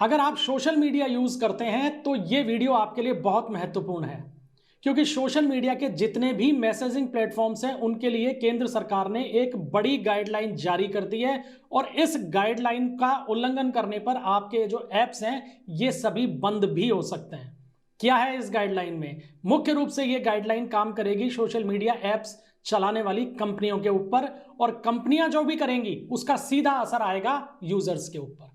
अगर आप social media use करते हैं तो ये वीडियो आपके लिए बहुत महत्वपूर्ण है, क्योंकि सोशल मीडिया के जितने भी मैसेजिंग प्लेटफॉर्म्स हैं उनके लिए केंद्र सरकार ने एक बड़ी गाइडलाइन जारी कर दी है। और इस गाइडलाइन का उल्लंघन करने पर आपके जो ऐप्स हैं ये सभी बंद भी हो सकते हैं। क्या है इस गाइडलाइन में? मुख्य रूप से ये गाइडलाइन काम करेगी सोशल मीडिया ऐप्स चलाने वाली कंपनियों के ऊपर, और कंपनियां जो भी करेंगी उसका सीधा असर आएगा यूजर्स के ऊपर।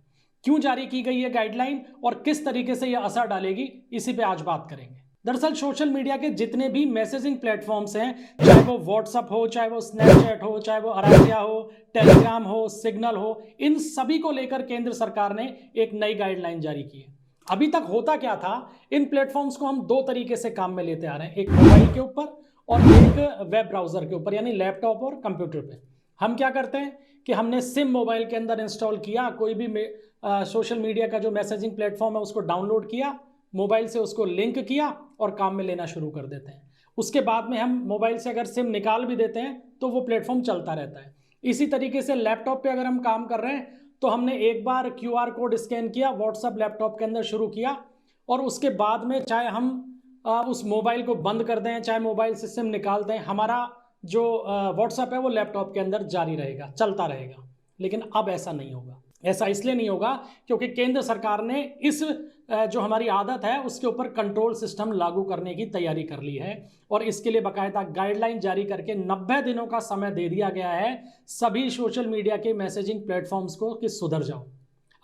क्यों जारी की गई है गाइडलाइन और किस तरीके से यह असर डालेगी, इसी पे आज बात करेंगे। दरअसल सोशल मीडिया के जितने भी मैसेजिंग प्लेटफॉर्म्स हैं, चाहे वो व्हाट्सएप हो, चाहे वो स्नैपचैट हो, चाहे वो अराबिया हो, टेलीग्राम हो, सिग्नल हो, इन सभी को लेकर केंद्र सरकार ने एक नई गाइडलाइन जारी की है। अभी तक होता क्या था, इन प्लेटफॉर्म्स को हम दो तरीके से काम में लेते आ रहे हैं, एक मोबाइल के ऊपर और एक वेब ब्राउजर के ऊपर, यानी लैपटॉप और कंप्यूटर पे। हम क्या करते हैं कि हमने सिम मोबाइल के अंदर इंस्टॉल किया, कोई भी सोशल मीडिया का जो मैसेजिंग प्लेटफॉर्म है उसको डाउनलोड किया, मोबाइल से उसको लिंक किया और काम में लेना शुरू कर देते हैं। उसके बाद में हम मोबाइल से अगर सिम निकाल भी देते हैं तो वो प्लेटफॉर्म चलता रहता है। इसी तरीके से लैपटॉप पे अगर हम काम कर रहे हैं तो हमने एक बार क्यूआर कोड स्कैन किया, व्हाट्सएप लैपटॉप के अंदर शुरू किया, और उसके बाद में चाहे हम उस मोबाइल को बंद कर दें, चाहे मोबाइल से सिम निकाल दें, हमारा जो व्हाट्सएप है वो लैपटॉप के अंदर जारी रहेगा, चलता रहेगा। लेकिन अब ऐसा नहीं होगा। ऐसा इसलिए नहीं होगा क्योंकि केंद्र सरकार ने इस जो हमारी आदत है उसके ऊपर कंट्रोल सिस्टम लागू करने की तैयारी कर ली है, और इसके लिए बाकायदा गाइडलाइन जारी करके 90 दिनों का समय दे दिया गया है सभी सोशल मीडिया के मैसेजिंग प्लेटफॉर्म्स को कि सुधर जाओ।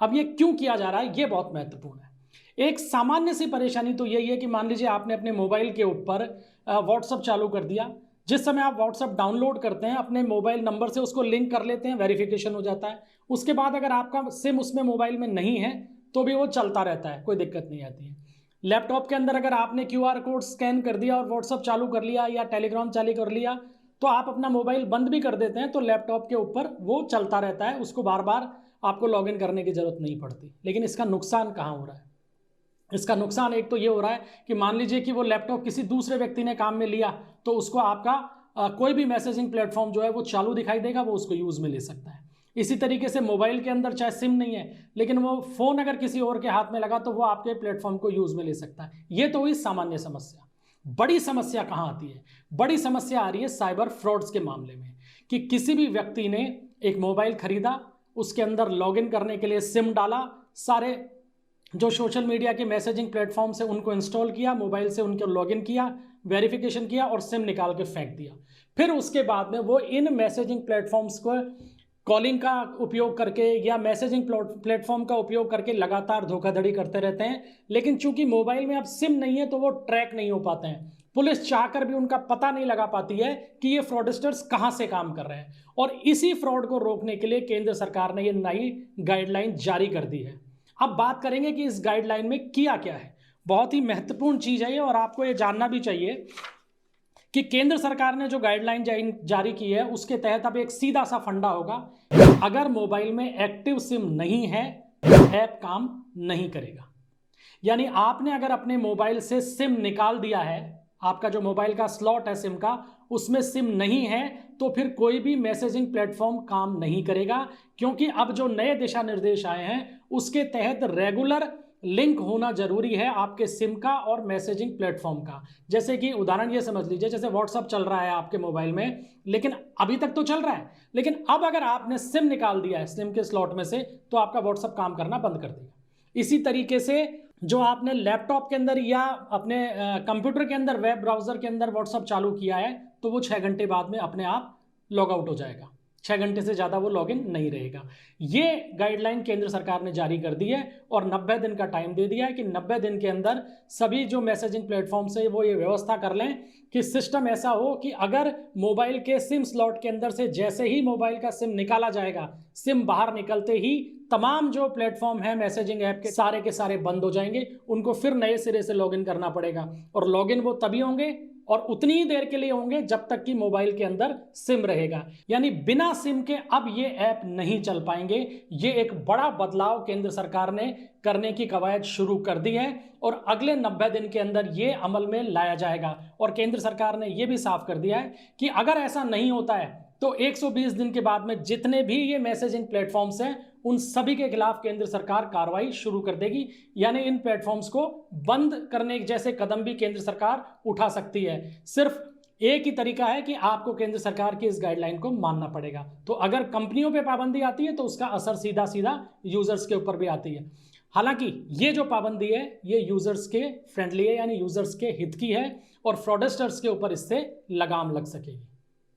अब ये क्यों किया जा रहा है, ये बहुत महत्वपूर्ण है। एक सामान्य सी परेशानी तो यही है कि मान लीजिए आपने अपने मोबाइल के ऊपर व्हाट्सअप चालू कर दिया। जिस समय आप व्हाट्सअप डाउनलोड करते हैं अपने मोबाइल नंबर से उसको लिंक कर लेते हैं, वेरिफिकेशन हो जाता है। उसके बाद अगर आपका सिम उसमें मोबाइल में नहीं है तो भी वो चलता रहता है, कोई दिक्कत नहीं आती है। लैपटॉप के अंदर अगर आपने क्यूआर कोड स्कैन कर दिया और व्हाट्सअप चालू कर लिया या टेलीग्राम चालू कर लिया तो आप अपना मोबाइल बंद भी कर देते हैं तो लैपटॉप के ऊपर वो चलता रहता है, उसको बार बार आपको लॉगिन करने की जरूरत नहीं पड़ती। लेकिन इसका नुकसान कहाँ हो रहा है? इसका नुकसान एक तो ये हो रहा है कि मान लीजिए कि वो लैपटॉप किसी दूसरे व्यक्ति ने काम में लिया तो उसको आपका कोई भी मैसेजिंग प्लेटफॉर्म जो है वो चालू दिखाई देगा, वो उसको यूज में ले सकता है। इसी तरीके से मोबाइल के अंदर चाहे सिम नहीं है लेकिन वो फोन अगर किसी और के हाथ में लगा तो वो आपके प्लेटफॉर्म को यूज में ले सकता है। ये तो हुई सामान्य समस्या। बड़ी समस्या कहाँ आती है? बड़ी समस्या आ रही है साइबर फ्रॉड्स के मामले में, कि किसी भी व्यक्ति ने एक मोबाइल खरीदा, उसके अंदर लॉगिन करने के लिए सिम डाला, सारे जो सोशल मीडिया के मैसेजिंग प्लेटफॉर्म से उनको इंस्टॉल किया, मोबाइल से उनको लॉगिन किया, वेरिफिकेशन किया और सिम निकाल के फेंक दिया। फिर उसके बाद में वो इन मैसेजिंग प्लेटफॉर्म्स को कॉलिंग का उपयोग करके या मैसेजिंग प्लेटफॉर्म का उपयोग करके लगातार धोखाधड़ी करते रहते हैं। लेकिन चूंकि मोबाइल में अब सिम नहीं है तो वो ट्रैक नहीं हो पाते हैं। पुलिस चाहकर भी उनका पता नहीं लगा पाती है कि ये फ्रॉडस्टर्स कहां से काम कर रहे हैं। और इसी फ्रॉड को रोकने के लिए केंद्र सरकार ने ये नई गाइडलाइन जारी कर दी है। अब बात करेंगे कि इस गाइडलाइन में किया क्या है। बहुत ही महत्वपूर्ण चीज है ये, और आपको ये जानना भी चाहिए कि केंद्र सरकार ने जो गाइडलाइन जारी की है उसके तहत अब एक सीधा सा फंडा होगा, अगर मोबाइल में एक्टिव सिम नहीं है तो ऐप काम नहीं करेगा। यानी आपने अगर अपने मोबाइल से सिम निकाल दिया है, आपका जो मोबाइल का स्लॉट है सिम का उसमें सिम नहीं है, तो फिर कोई भी मैसेजिंग प्लेटफॉर्म काम नहीं करेगा। क्योंकि अब जो नए दिशा निर्देश आए हैं उसके तहत रेगुलर लिंक होना जरूरी है आपके सिम का और मैसेजिंग प्लेटफॉर्म का। जैसे कि उदाहरण ये समझ लीजिए, जैसे व्हाट्सअप चल रहा है आपके मोबाइल में, लेकिन अभी तक तो चल रहा है, लेकिन अब अगर आपने सिम निकाल दिया है सिम के स्लॉट में से तो आपका व्हाट्सअप काम करना बंद कर देगा। इसी तरीके से जो आपने लैपटॉप के अंदर या अपने कंप्यूटर के अंदर वेब ब्राउजर के अंदर व्हाट्सअप चालू किया है तो वो 6 घंटे बाद में अपने आप लॉग आउट हो जाएगा। 6 घंटे से ज़्यादा वो लॉगिन नहीं रहेगा। ये गाइडलाइन केंद्र सरकार ने जारी कर दी है और 90 दिन का टाइम दे दिया है कि 90 दिन के अंदर सभी जो मैसेजिंग प्लेटफॉर्म से वो ये व्यवस्था कर लें कि सिस्टम ऐसा हो कि अगर मोबाइल के सिम स्लॉट के अंदर से जैसे ही मोबाइल का सिम निकाला जाएगा, सिम बाहर निकलते ही तमाम जो प्लेटफॉर्म है मैसेजिंग ऐप के सारे बंद हो जाएंगे। उनको फिर नए सिरे से लॉगिन करना पड़ेगा, और लॉगिन वो तभी होंगे और उतनी ही देर के लिए होंगे जब तक कि मोबाइल के अंदर सिम रहेगा। यानी बिना सिम के अब ये ऐप नहीं चल पाएंगे। ये एक बड़ा बदलाव केंद्र सरकार ने करने की कवायद शुरू कर दी है और अगले 90 दिन के अंदर ये अमल में लाया जाएगा। और केंद्र सरकार ने यह भी साफ कर दिया है कि अगर ऐसा नहीं होता है तो 120 दिन के बाद में जितने भी ये मैसेजिंग प्लेटफॉर्म्स हैं उन सभी के खिलाफ केंद्र सरकार कार्रवाई शुरू कर देगी। यानी इन प्लेटफॉर्म्स को बंद करने जैसे कदम भी केंद्र सरकार उठा सकती है। सिर्फ एक ही तरीका है कि आपको केंद्र सरकार की इस गाइडलाइन को मानना पड़ेगा। तो अगर कंपनियों पे पाबंदी आती है तो उसका असर सीधा सीधा यूजर्स के ऊपर भी आती है। हालांकि ये जो पाबंदी है ये यूजर्स के फ्रेंडली है, यानी यूजर्स के हित की है और फ्रॉडस्टर्स के ऊपर इससे लगाम लग सकेगी।